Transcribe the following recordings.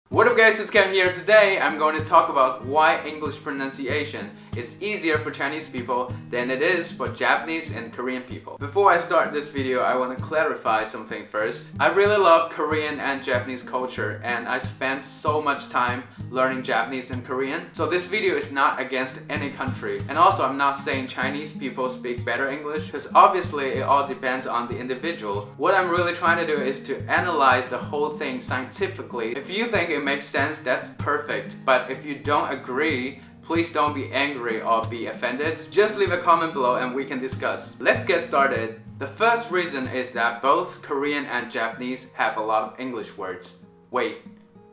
What up guys, it's Kevin here. Today I'm going to talk about why English pronunciation is easier for Chinese people than it is for Japanese and Korean people. Before I start this video, I want to clarify something first. I really love Korean and Japanese culture and I spent so much time learning Japanese and Korean. So this video is not against any country. And also I'm not saying Chinese people speak better English because obviously it all depends on the individual. What I'm really trying to do is to analyze the whole thing scientifically. If you think it makes sense, that's perfect. But if you don't agree, please don't be angry or be offended. Just leave a comment below and we can discuss. Let's get started. The first reason is that both Korean and Japanese have a lot of English words. Wait,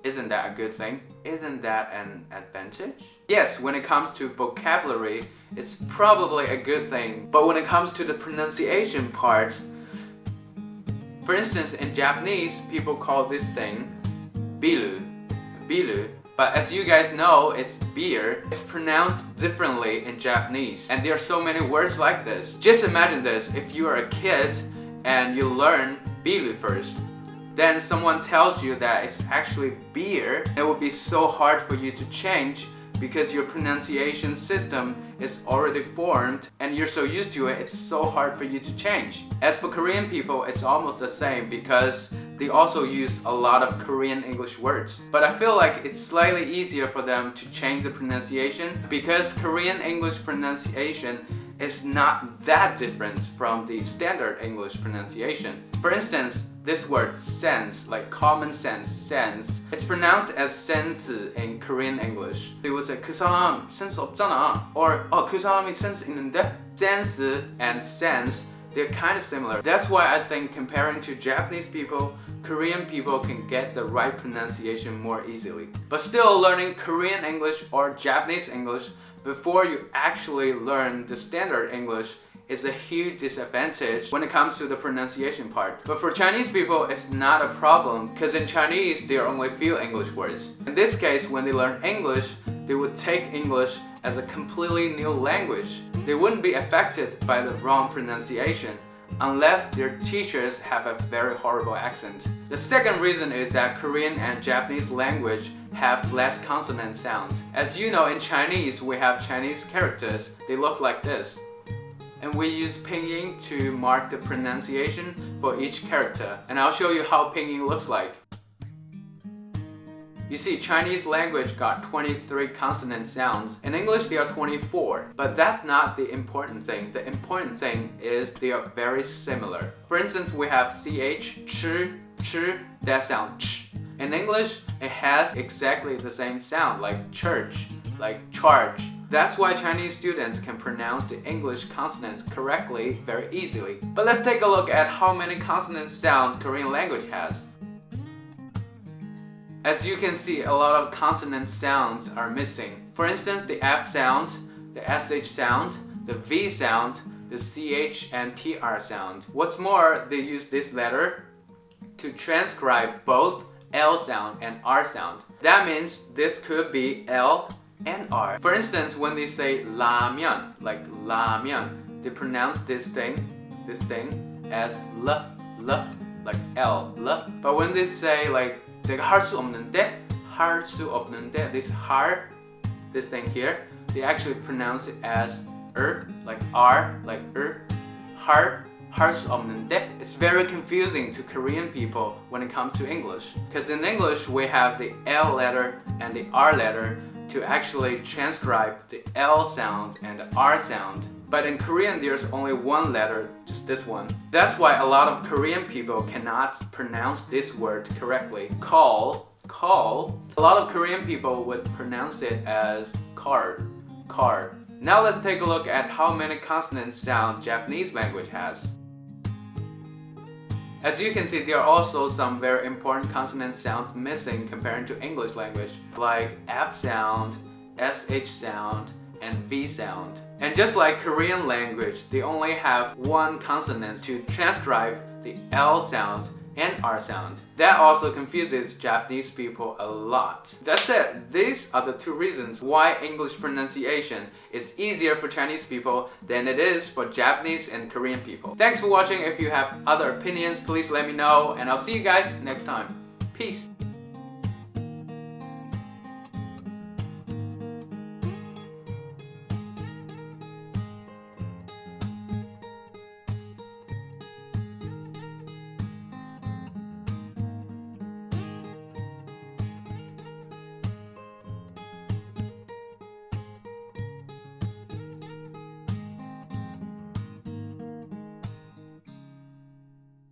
isn't that a good thing? Isn't that an advantage? Yes, when it comes to vocabulary, it's probably a good thing. But when it comes to the pronunciation part, for instance, in Japanese, people call this thing biru. But as you guys know, it's beer. It's pronounced differently in Japanese. And there are so many words like this. Just imagine this, if you are a kid and you learn biru first, then someone tells you that it's actually beer, it would be so hard for you to change because your pronunciation system is already formed and you're so used to it, it's so hard for you to change. As for Korean people, it's almost the same because they also use a lot of Korean English words. But I feel like it's slightly easier for them to change the pronunciation because Korean English pronunciation is not that different from the standard English pronunciation. For instance, this word sense, like common sense, sense, it's pronounced as sense in Korean English. They would say 그 사람 sense 없잖아, or 그 사람이 sense 있는데. Sense and sense, they're kind of similar. That's why I think comparing to Japanese people, Korean people can get the right pronunciation more easily. But still, learning Korean English or Japanese English before you actually learn the standard English is a huge disadvantage when it comes to the pronunciation part. But for Chinese people, it's not a problem because in Chinese, there are only a few English words. In this case, when they learn English, they would take English as a completely new language. They wouldn't be affected by the wrong pronunciation unless their teachers have a very horrible accent. The second reason is that Korean and Japanese language have less consonant sounds. As you know, in Chinese, we have Chinese characters. They look like this. And we use pinyin to mark the pronunciation for each character. And I'll show you how pinyin looks like. You see, Chinese language got 23 consonant sounds. In English, there are 24. But that's not the important thing. The important thing is they are very similar. For instance, we have ch, ch, that sound ch. In English, it has exactly the same sound, like church, like charge. That's why Chinese students can pronounce the English consonants correctly very easily. But let's take a look at how many consonant sounds Korean language has. As you can see, a lot of consonant sounds are missing. For instance, the F sound, the SH sound, the V sound, the CH and TR sound. What's more, they use this letter to transcribe both L sound and R sound. That means this could be L and R. For instance, when they say 라면, like 라면, they pronounce this thing as L, like L, L. But when they say like 제가 할 수 없는데, this har, this thing here, they actually pronounce it as like R, like har 수 없는데. It's very confusing to Korean people when it comes to English. Because in English, we have the L letter and the R letter to actually transcribe the L sound and the R sound. But in Korean, there's only one letter, just this one. That's why a lot of Korean people cannot pronounce this word correctly. Call. A lot of Korean people would pronounce it as car. Now let's take a look at how many consonant sounds Japanese language has. As you can see, there are also some very important consonant sounds missing compared to English language, like F sound, SH sound, and V sound. And just like Korean language, they only have one consonant to transcribe the L sound and R sound. That also confuses Japanese people a lot. That's it. These are the two reasons why English pronunciation is easier for Chinese people than it is for Japanese and Korean people. Thanks for watching. If you have other opinions, please let me know, and I'll see you guys next time. Peace.